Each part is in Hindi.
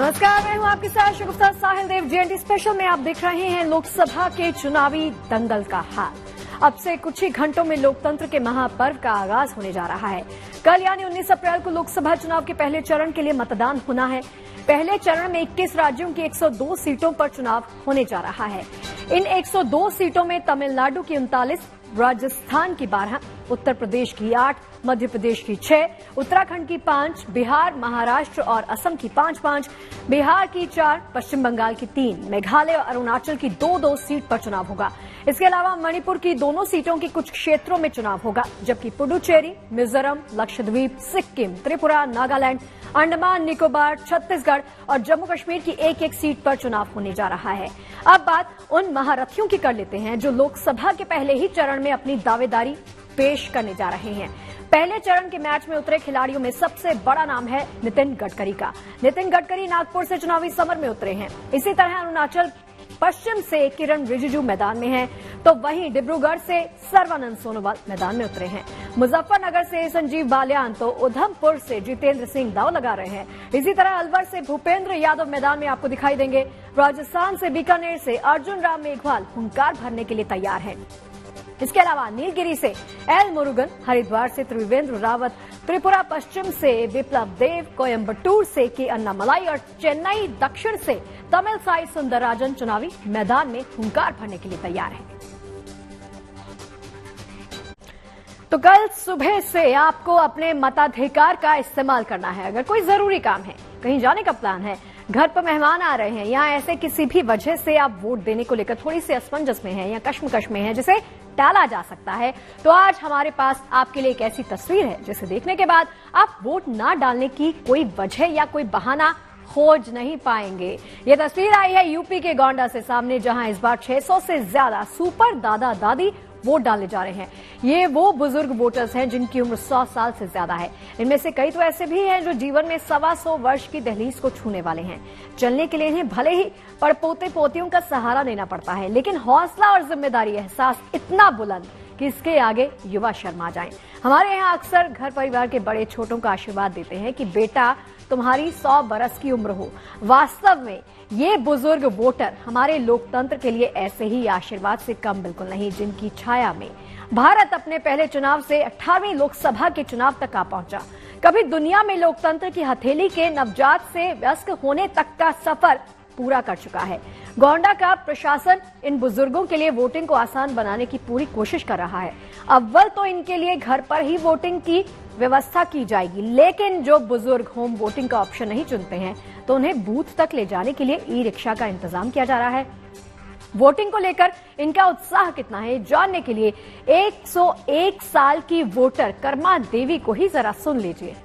नमस्कार, मैं हूं आपके साथ शगुफ्ता साहिल देव। जीएनटी स्पेशल में आप देख रहे हैं लोकसभा के चुनावी दंगल का हाल। अब से कुछ ही घंटों में लोकतंत्र के महापर्व का आगाज होने जा रहा है। कल यानी 19 अप्रैल को लोकसभा चुनाव के पहले चरण के लिए मतदान होना है। पहले चरण में 21 राज्यों की 102 सीटों पर चुनाव होने जा रहा है। इन 102 सीटों में तमिलनाडु की 39, राजस्थान की 12, उत्तर प्रदेश की 8, मध्य प्रदेश की 6, उत्तराखंड की 5, बिहार, महाराष्ट्र और असम की 5-5, बिहार की 4, पश्चिम बंगाल की 3, मेघालय और अरुणाचल की 2-2 सीट पर चुनाव होगा। इसके अलावा मणिपुर की दोनों सीटों के कुछ क्षेत्रों में चुनाव होगा, जबकि पुडुचेरी, मिजोरम, लक्षद्वीप, सिक्किम, त्रिपुरा, नागालैंड, अंडमान निकोबार, छत्तीसगढ़ और जम्मू कश्मीर की एक-एक सीट पर चुनाव होने जा रहा है। अब बात उन महारथियों की कर लेते हैं जो लोकसभा के पहले ही चरण में अपनी दावेदारी पेश करने जा रहे हैं। पहले चरण के मैच में उतरे खिलाड़ियों में सबसे बड़ा नाम है नितिन गडकरी का। नितिन गडकरी नागपुर से चुनावी समर में उतरे हैं। इसी तरह अरुणाचल पश्चिम से किरण रिजिजू मैदान में हैं, तो वहीं डिब्रूगढ़ से सर्बानंद सोनोवाल मैदान में उतरे हैं। मुजफ्फरनगर से संजीव बालियान तो उधमपुर से जितेंद्र सिंह दांव लगा रहे हैं। इसी तरह अलवर से भूपेंद्र यादव मैदान में आपको दिखाई देंगे। राजस्थान से बीकानेर से अर्जुन राम मेघवाल हुंकार भरने के लिए तैयार हैं। इसके अलावा नीलगिरी से एल मुरुगन, हरिद्वार से त्रिवेंद्र रावत, त्रिपुरा पश्चिम से विप्लव देव, कोयम्बटूर से के अन्नामलाई और चेन्नई दक्षिण से तमिल साई सुंदरराजन चुनावी मैदान में हुंकार भरने के लिए तैयार हैं। तो कल सुबह से आपको अपने मताधिकार का इस्तेमाल करना है। अगर कोई जरूरी काम है, कहीं जाने का प्लान है, घर पर मेहमान आ रहे हैं या ऐसे किसी भी वजह से आप वोट देने को लेकर थोड़ी सी असमंजस में हैं या कश्मकश में हैं जिसे टाला जा सकता है, तो आज हमारे पास आपके लिए एक ऐसी तस्वीर है जिसे देखने के बाद आप वोट ना डालने की कोई वजह या कोई बहाना खोज नहीं पाएंगे। ये तस्वीर आई है यूपी के गोंडा से सामने, जहां इस बार 600 से ज्यादा सुपर दादा दादी वोट डालने जा रहे हैं। ये वो बुजुर्ग वोटर्स हैं जिनकी उम्र 100 साल से ज्यादा है। इनमें से कई तो ऐसे भी हैं जो जीवन में 125 वर्ष की दहलीज को छूने वाले हैं। चलने के लिए इन्हें भले ही पड़पोते पोतियों का सहारा लेना पड़ता है, लेकिन हौसला और जिम्मेदारी एहसास इतना बुलंद कि इसके आगे युवा शर्मा जाएं। हमारे यहाँ अक्सर घर परिवार के बड़े छोटों का आशीर्वाद देते हैं कि बेटा तुम्हारी 100 बरस की उम्र हो। वास्तव में ये बुजुर्ग वोटर हमारे लोकतंत्र के लिए ऐसे ही आशीर्वाद से कम बिल्कुल नहीं, जिनकी छाया में भारत अपने पहले चुनाव से 18वीं लोकसभा के चुनाव तक आ पहुंचा। कभी दुनिया में लोकतंत्र की हथेली के नवजात से वयस्क होने तक का सफर पूरा कर चुका है। गोंडा का प्रशासन इन बुजुर्गों के लिए वोटिंग को आसान बनाने की पूरी कोशिश कर रहा है। अव्वल तो इनके लिए घर पर ही वोटिंग की व्यवस्था की जाएगी, लेकिन जो बुजुर्ग होम वोटिंग का ऑप्शन नहीं चुनते हैं तो उन्हें बूथ तक ले जाने के लिए ई रिक्शा का इंतजाम किया जा रहा है। वोटिंग को लेकर इनका उत्साह कितना है, जानने के लिए 101 साल की वोटर कर्मा देवी को ही जरा सुन लीजिए।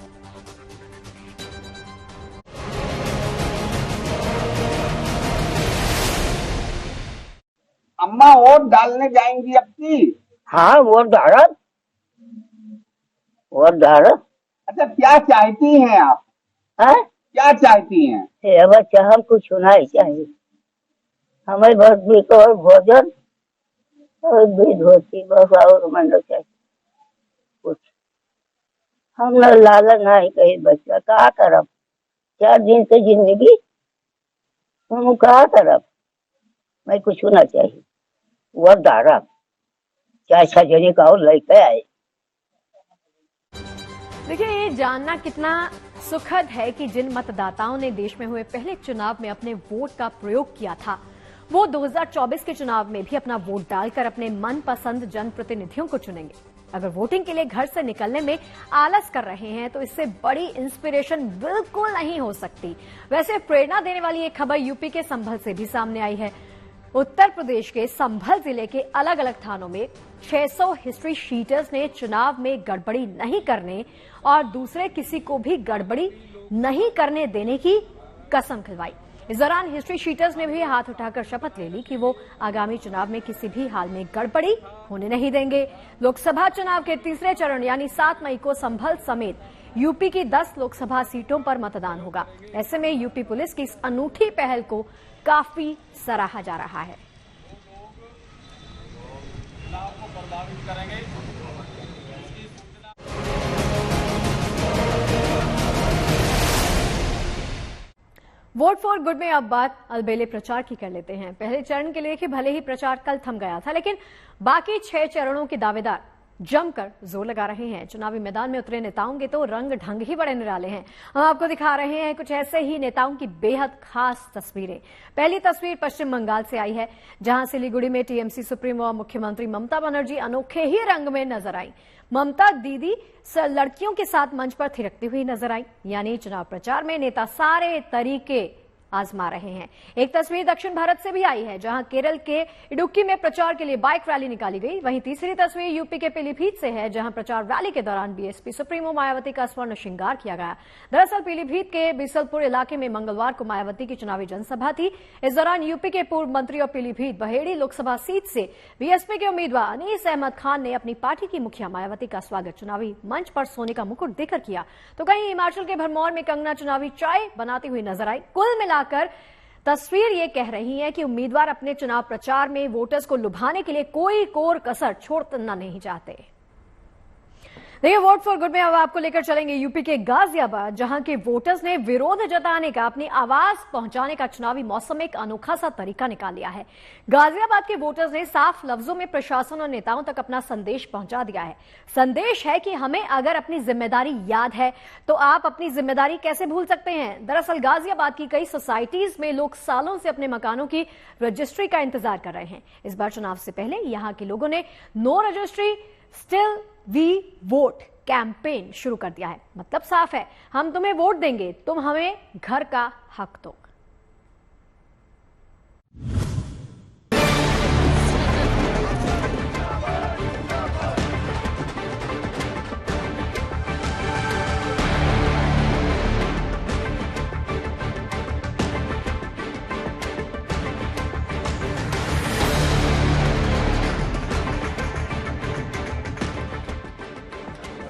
अम्मा वोट डालने जाएंगी अब की? हाँ, वोट डालो। अच्छा, क्या चाहती हैं आप? है? क्या चाहती हैं? बच्चा हमको सुनाई चाहिए। हमें बस भी और भोजन और भी धोती बस और मंडल चाहिए कुछ। हम लालन नहीं कही बच्चा कहा करब 4 दिन से जिंदगी हम कहा करब। मैं कुछ होना चाहिए वोट डाला चाहे सजनी का और लेके आए। देखिए, ये जानना कितना सुखद है कि जिन मतदाताओं ने देश में हुए पहले चुनाव में अपने वोट का प्रयोग किया था, वो 2024 के चुनाव में भी अपना वोट डालकर अपने मनपसंद जनप्रतिनिधियों को चुनेंगे। अगर वोटिंग के लिए घर से निकलने में आलस कर रहे हैं तो इससे बड़ी इंस्पिरेशन बिल्कुल नहीं हो सकती। वैसे प्रेरणा देने वाली एक खबर यूपी के संभल से भी सामने आई है। उत्तर प्रदेश के संभल जिले के अलग अलग थानों में 600 हिस्ट्री शीटर्स ने चुनाव में गड़बड़ी नहीं करने और दूसरे किसी को भी गड़बड़ी नहीं करने देने की कसम खिलवाई। इस दौरान हिस्ट्री शीटर्स ने भी हाथ उठाकर शपथ ले ली कि वो आगामी चुनाव में किसी भी हाल में गड़बड़ी होने नहीं देंगे। लोकसभा चुनाव के तीसरे चरण यानी 7 मई को संभल समेत यूपी की 10 लोकसभा सीटों पर मतदान होगा। ऐसे में यूपी पुलिस की इस अनूठी पहल को काफी सराहा जा रहा है। वोट फॉर गुड में अब बात अलबेले प्रचार की कर लेते हैं। पहले चरण के लिए कि भले ही प्रचार कल थम गया था, लेकिन बाकी 6 चरणों के दावेदार जमकर जोर लगा रहे हैं। चुनावी मैदान में उतरे नेताओं के तो रंग ढंग ही बड़े निराले हैं। हम आपको दिखा रहे हैं कुछ ऐसे ही नेताओं की बेहद खास तस्वीरें। पहली तस्वीर पश्चिम बंगाल से आई है, जहां सिलीगुड़ी में टीएमसी सुप्रीमो और मुख्यमंत्री ममता बनर्जी अनोखे ही रंग में नजर आई। ममता दीदी लड़कियों के साथ मंच पर थिरकती हुई नजर आई, यानी चुनाव प्रचार में नेता सारे तरीके आजमा रहे हैं। एक तस्वीर दक्षिण भारत से भी आई है, जहां केरल के इडुक्की में प्रचार के लिए बाइक रैली निकाली गई। वहीं तीसरी तस्वीर यूपी के पीलीभीत से है, जहां प्रचार रैली के दौरान बीएसपी सुप्रीमो मायावती का स्वर्ण श्रृंगार किया गया। दरअसल पीलीभीत के बिसलपुर इलाके में मंगलवार को मायावती की चुनावी जनसभा थी। इस दौरान यूपी के पूर्व मंत्री और पीलीभीत बहेड़ी लोकसभा सीट से बीएसपी के उम्मीदवार अनीस अहमद खान ने अपनी पार्टी की मुखिया मायावती का स्वागत चुनावी मंच पर सोने का मुकुट देकर किया, तो कहीं हिमाचल के भरमौर में कंगना चुनावी चाय बनाती हुई नजर आई। कुल मिलाकर तस्वीर ये कह रही है कि उम्मीदवार अपने चुनाव प्रचार में वोटर्स को लुभाने के लिए कोई कोर कसर छोड़ना नहीं चाहते। देखिए, वोट फॉर गुड में अब आपको लेकर चलेंगे यूपी के गाजियाबाद, जहां के वोटर्स ने विरोध जताने का, अपनी आवाज पहुंचाने का चुनावी मौसम में एक अनोखा सा तरीका निकाल लिया है। गाजियाबाद के वोटर्स ने साफ लफ्जों में प्रशासन और नेताओं तक अपना संदेश पहुंचा दिया है। संदेश है कि हमें अगर अपनी जिम्मेदारी याद है तो आप अपनी जिम्मेदारी कैसे भूल सकते हैं। दरअसल गाजियाबाद की कई सोसाइटीज में लोग सालों से अपने मकानों की रजिस्ट्री का इंतजार कर रहे हैं। इस बार चुनाव से पहले यहां के लोगों ने no registry still we vote campaign शुरू कर दिया है। मतलब साफ है, हम तुम्हें वोट देंगे, तुम हमें घर का हक दो।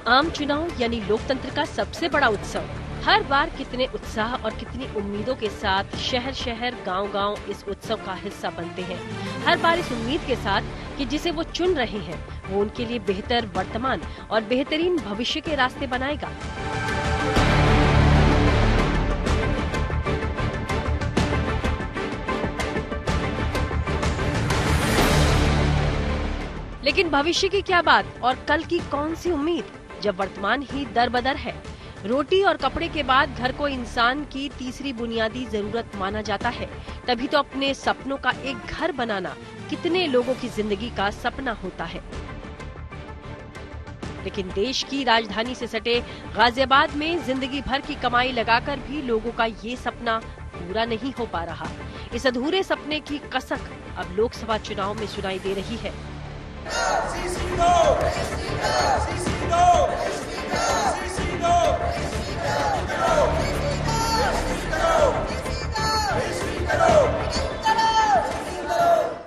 आम चुनाव यानी लोकतंत्र का सबसे बड़ा उत्सव। हर बार कितने उत्साह और कितनी उम्मीदों के साथ शहर शहर गांव गांव इस उत्सव का हिस्सा बनते हैं। हर बार इस उम्मीद के साथ कि जिसे वो चुन रहे हैं वो उनके लिए बेहतर वर्तमान और बेहतरीन भविष्य के रास्ते बनाएगा। लेकिन भविष्य की क्या बात और कल की कौन सी उम्मीद, जब वर्तमान ही दरबदर है। रोटी और कपड़े के बाद घर को इंसान की तीसरी बुनियादी जरूरत माना जाता है, तभी तो अपने सपनों का एक घर बनाना कितने लोगों की जिंदगी का सपना होता है। लेकिन देश की राजधानी से सटे गाजियाबाद में जिंदगी भर की कमाई लगाकर भी लोगों का ये सपना पूरा नहीं हो पा रहा। इस अधूरे सपने की कसक अब लोकसभा चुनाव में सुनाई दे रही है।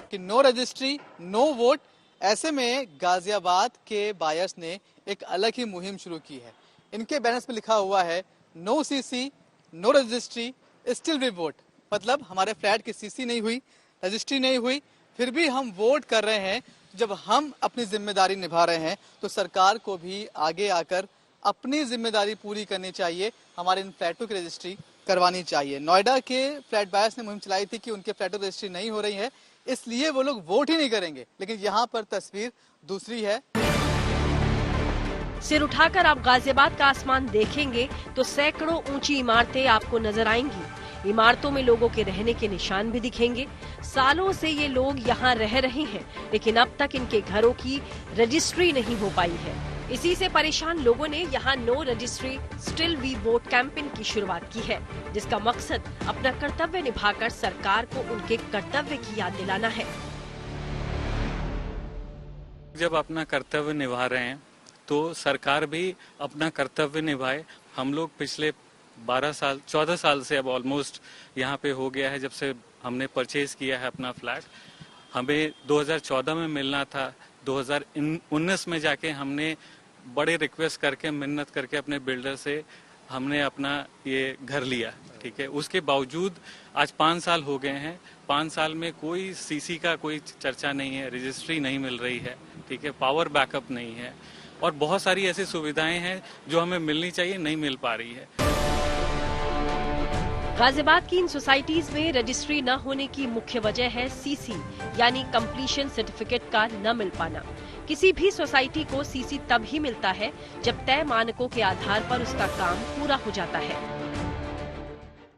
कि नो रजिस्ट्री नो वोट, ऐसे में गाजियाबाद के बायर्स ने एक अलग ही मुहिम शुरू की है। इनके बैनर्स पे लिखा हुआ है no CC no registry still we vote. मतलब हमारे फ्लैट की सीसी नहीं हुई, रजिस्ट्री नहीं हुई, फिर भी हम वोट कर रहे हैं। जब हम अपनी जिम्मेदारी निभा रहे हैं तो सरकार को भी आगे आकर अपनी जिम्मेदारी पूरी करनी चाहिए। हमारे इन फ्लैटों की रजिस्ट्री करवानी चाहिए। नोएडा के फ्लैट बायर्स ने मुहिम चलाई थी कि उनके फ्लैटों की रजिस्ट्री नहीं हो रही है, इसलिए वो लोग वोट ही नहीं करेंगे। लेकिन यहाँ पर तस्वीर दूसरी है। सिर उठाकर आप गाजियाबाद का आसमान देखेंगे तो सैकड़ों ऊंची इमारतें आपको नजर आएंगी। इमारतों में लोगों के रहने के निशान भी दिखेंगे। सालों से ये लोग यहाँ रह रहे हैं, लेकिन अब तक इनके घरों की रजिस्ट्री नहीं हो पाई है। इसी से परेशान लोगों ने यहाँ no registry still we vote campaign की शुरुआत की है, जिसका मकसद अपना कर्तव्य निभाकर सरकार को उनके कर्तव्य की याद दिलाना है। जब अपना कर्तव्य निभा रहे हैं तो सरकार भी अपना कर्तव्य निभाए। हम लोग पिछले 14 साल से अब ऑलमोस्ट यहाँ पे हो गया है, जब से हमने परचेज किया है अपना फ्लैट। हमें 2014 में मिलना था, 2019 में जाके हमने बड़े रिक्वेस्ट करके, मिन्नत करके अपने बिल्डर से हमने अपना ये घर लिया। ठीक है, उसके बावजूद आज 5 साल हो गए हैं। 5 साल में कोई सीसी का कोई चर्चा नहीं है, रजिस्ट्री नहीं मिल रही है। ठीक है, पावर बैकअप नहीं है और बहुत सारी ऐसी सुविधाएं हैं जो हमें मिलनी चाहिए, नहीं मिल पा रही है। गाजियाबाद की इन सोसाइटीज में रजिस्ट्री न होने की मुख्य वजह है सीसी यानी कंप्लीशन सर्टिफिकेट का न मिल पाना। किसी भी सोसाइटी को सीसी तब ही मिलता है जब तय मानकों के आधार पर उसका काम पूरा हो जाता है।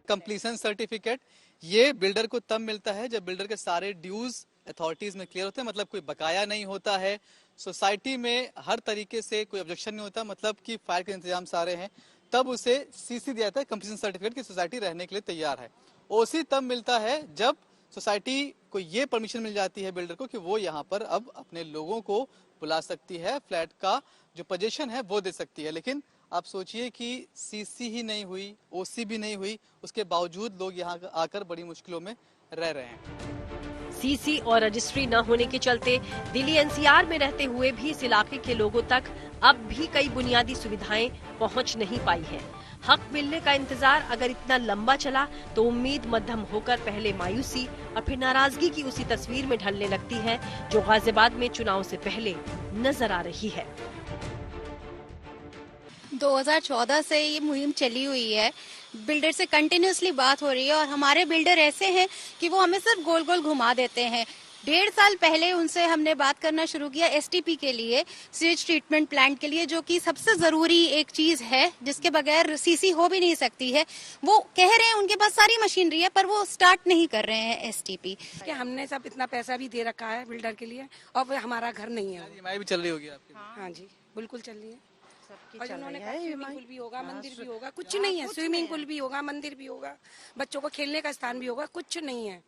कंप्लीशन सर्टिफिकेट ये बिल्डर को तब मिलता है जब बिल्डर के सारे ड्यूज अथॉरिटीज में क्लियर होते हैं, मतलब कोई बकाया नहीं होता है, सोसाइटी में हर तरीके से कोई ऑब्जेक्शन नहीं होता, मतलब कि फायर के इंतजाम सारे हैं, तब उसे सीसी दिया जाता है, कंप्लीशन सर्टिफिकेट की सोसाइटी रहने के लिए तैयार है। ओसी तब मिलता है जब सोसाइटी को ये परमिशन मिल जाती है बिल्डर को कि वो यहाँ पर अब अपने लोगों को बुला सकती है, फ्लैट का जो पोजीशन है वो दे सकती है। लेकिन आप सोचिए कि सीसी ही नहीं हुई, ओसी भी नहीं हुई, उसके बावजूद लोग यहाँ आकर बड़ी मुश्किलों में रह रहे हैं। सीसी और रजिस्ट्री न होने के चलते दिल्ली एनसीआर में रहते हुए भी इस इलाके के लोगों तक अब भी कई बुनियादी सुविधाएं पहुंच नहीं पाई हैं। हक मिलने का इंतजार अगर इतना लंबा चला तो उम्मीद मध्यम होकर पहले मायूसी और फिर नाराजगी की उसी तस्वीर में ढलने लगती है जो गाजियाबाद में चुनाव से पहले नजर आ रही है। 2014 से ये मुहिम चली हुई है, बिल्डर से कंटिन्यूसली बात हो रही है और हमारे बिल्डर ऐसे हैं कि वो हमें सिर्फ गोल गोल घुमा देते हैं। 1.5 साल पहले उनसे हमने बात करना शुरू किया एसटीपी के लिए, सीवेज ट्रीटमेंट प्लांट के लिए, जो कि सबसे जरूरी एक चीज है जिसके बगैर सीसी हो भी नहीं सकती है। वो कह रहे हैं उनके पास सारी मशीनरी है पर वो स्टार्ट नहीं कर रहे हैं एसटीपी। कि हमने सब इतना पैसा भी दे रखा है बिल्डर के लिए और वो हमारा घर नहीं है। ईएमआई भी चल रही होगी आपकी? हाँ जी, बिल्कुल चल रही है। और उन्होंने कहा स्विमिंग पूल भी होगा, मंदिर भी होगा, कुछ नहीं है। स्विमिंग पूल भी होगा, मंदिर भी होगा, बच्चों को खेलने का स्थान भी होगा, कुछ नहीं है।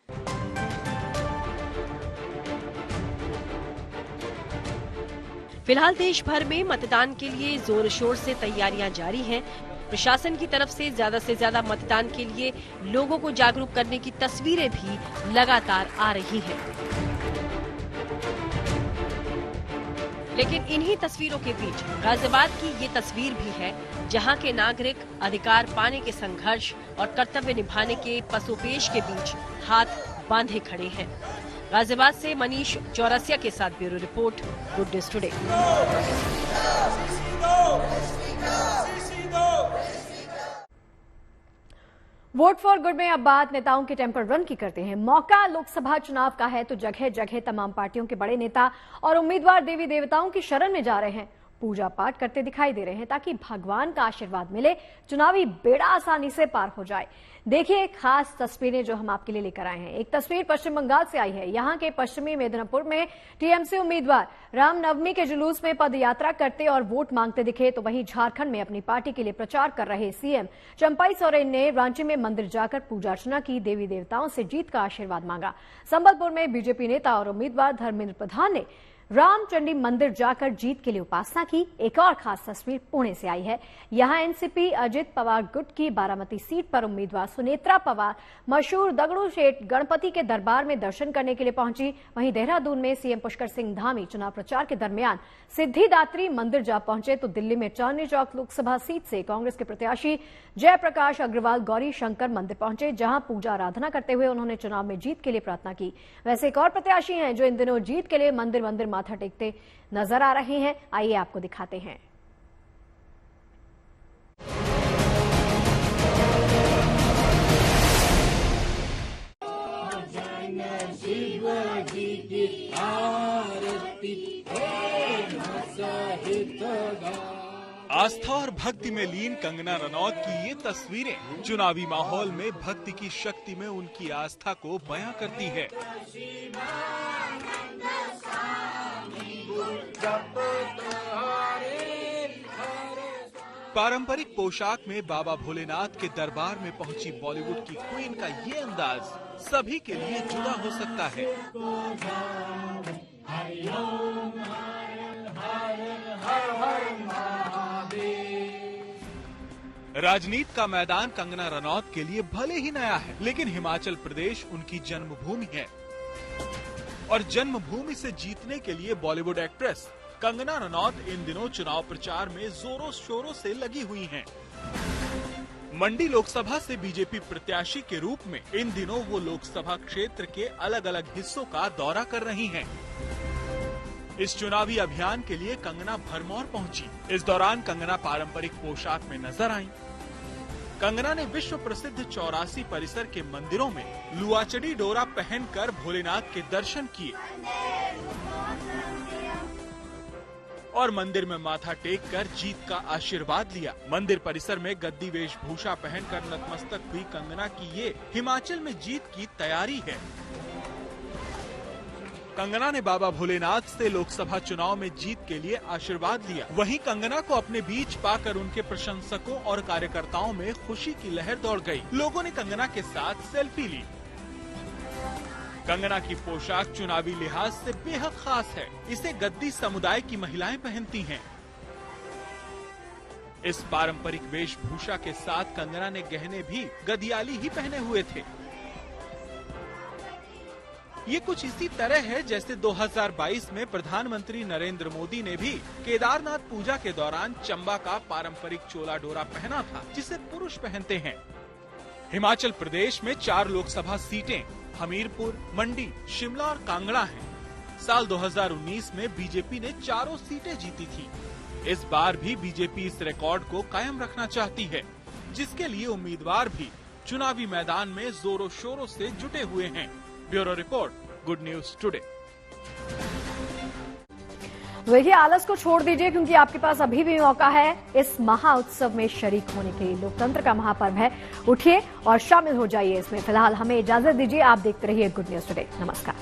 फिलहाल देश भर में मतदान के लिए जोर शोर से तैयारियां जारी हैं। प्रशासन की तरफ से ज्यादा मतदान के लिए लोगों को जागरूक करने की तस्वीरें भी लगातार आ रही हैं। लेकिन इन्हीं तस्वीरों के बीच गाजियाबाद की ये तस्वीर भी है जहां के नागरिक अधिकार पाने के संघर्ष और कर्तव्य निभाने के पसोपेश के बीच हाथ बांधे खड़े हैं। गाजियाबाद से मनीष चौरसिया के साथ bureau report, good news today. Vote for good में अब बात नेताओं के टेम्पर रन की करते हैं। मौका लोकसभा चुनाव का है तो जगह जगह तमाम पार्टियों के बड़े नेता और उम्मीदवार देवी देवताओं की शरण में जा रहे हैं, पूजा पाठ करते दिखाई दे रहे हैं ताकि भगवान का आशीर्वाद मिले, चुनावी बेड़ा आसानी से पार हो जाए। देखिए खास तस्वीरें जो हम आपके लिए लेकर आए हैं। एक तस्वीर पश्चिम बंगाल से आई है। यहाँ के पश्चिमी मेदिनीपुर में टीएमसी उम्मीदवार रामनवमी के जुलूस में पद यात्रा करते और वोट मांगते दिखे, तो वहीं झारखंड में अपनी पार्टी के लिए प्रचार कर रहे सीएम चंपाई सोरेन ने रांची में मंदिर जाकर पूजा अर्चना की, देवी देवताओं से जीत का आशीर्वाद मांगा। संबलपुर में बीजेपी नेता और उम्मीदवार धर्मेंद्र प्रधान ने रामचंडी मंदिर जाकर जीत के लिए उपासना की। एक और खास तस्वीर पुणे से आई है। यहां एनसीपी अजित पवार गुट की बारामती सीट पर उम्मीदवार सुनेत्रा पवार मशहूर दगड़ू शेठ गणपति के दरबार में दर्शन करने के लिए पहुंची। वहीं देहरादून में सीएम पुष्कर सिंह धामी चुनाव प्रचार के दरमियान सिद्धिदात्री मंदिर जा पहुंचे, तो दिल्ली में चांदनी चौक लोकसभा सीट से कांग्रेस के प्रत्याशी जयप्रकाश अग्रवाल गौरी शंकर मंदिर पहुंचे, जहां पूजा आराधना करते हुए उन्होंने चुनाव में जीत के लिए प्रार्थना की। वैसे एक और प्रत्याशी हैं जो इन दिनों जीत के लिए मंदिर माथा टेकते नजर आ रहे हैं, आइए आपको दिखाते हैं। आस्था और भक्ति में लीन कंगना रनौत की ये तस्वीरें चुनावी माहौल में भक्ति की शक्ति में उनकी आस्था को बयां करती है। पारंपरिक पोशाक में बाबा भोलेनाथ के दरबार में पहुंची बॉलीवुड की क्वीन का ये अंदाज सभी के लिए जुदा हो सकता है। राजनीति का मैदान कंगना रनौत के लिए भले ही नया है, लेकिन हिमाचल प्रदेश उनकी जन्मभूमि है और जन्मभूमि से जीतने के लिए बॉलीवुड एक्ट्रेस कंगना रनौत इन दिनों चुनाव प्रचार में जोरों शोरों से लगी हुई हैं। मंडी लोकसभा से बीजेपी प्रत्याशी के रूप में इन दिनों वो लोकसभा क्षेत्र के अलग अलग हिस्सों का दौरा कर रही हैं। इस चुनावी अभियान के लिए कंगना भरमौर पहुंची। इस दौरान कंगना पारंपरिक पोशाक में नजर आईं। कंगना ने विश्व प्रसिद्ध 84 परिसर के मंदिरों में लुआचड़ी डोरा पहनकर भोलेनाथ के दर्शन किए और मंदिर में माथा टेक कर जीत का आशीर्वाद लिया। मंदिर परिसर में गद्दी वेशभूषा पहनकर नतमस्तक हुई कंगना की ये हिमाचल में जीत की तैयारी है। कंगना ने बाबा भोलेनाथ से लोकसभा चुनाव में जीत के लिए आशीर्वाद लिया। वहीं कंगना को अपने बीच पाकर उनके प्रशंसकों और कार्यकर्ताओं में खुशी की लहर दौड़ गई। लोगों ने कंगना के साथ सेल्फी ली। कंगना की पोशाक चुनावी लिहाज से बेहद खास है। इसे गद्दी समुदाय की महिलाएं पहनती हैं। इस पारंपरिक वेशभूषा के साथ कंगना ने गहने भी गदियाली ही पहने हुए थे। ये कुछ इसी तरह है जैसे 2022 में प्रधानमंत्री नरेंद्र मोदी ने भी केदारनाथ पूजा के दौरान चंबा का पारंपरिक चोला डोरा पहना था, जिसे पुरुष पहनते हैं। हिमाचल प्रदेश में 4 लोकसभा सीटें हमीरपुर, मंडी, शिमला और कांगड़ा हैं। साल 2019 में बीजेपी ने 4 सीटें जीती थी। इस बार भी बीजेपी इस रिकॉर्ड को कायम रखना चाहती है, जिसके लिए उम्मीदवार भी चुनावी मैदान में जोरों शोरों से जुटे हुए हैं। Bureau report, good news today. देखिए, आलस को छोड़ दीजिए क्योंकि आपके पास अभी भी मौका है इस महा उत्सव में शरीक होने के लिए। लोकतंत्र का महापर्व है, उठिए और शामिल हो जाइए इसमें। फिलहाल हमें इजाजत दीजिए। आप देखते रहिए गुड न्यूज टुडे। नमस्कार।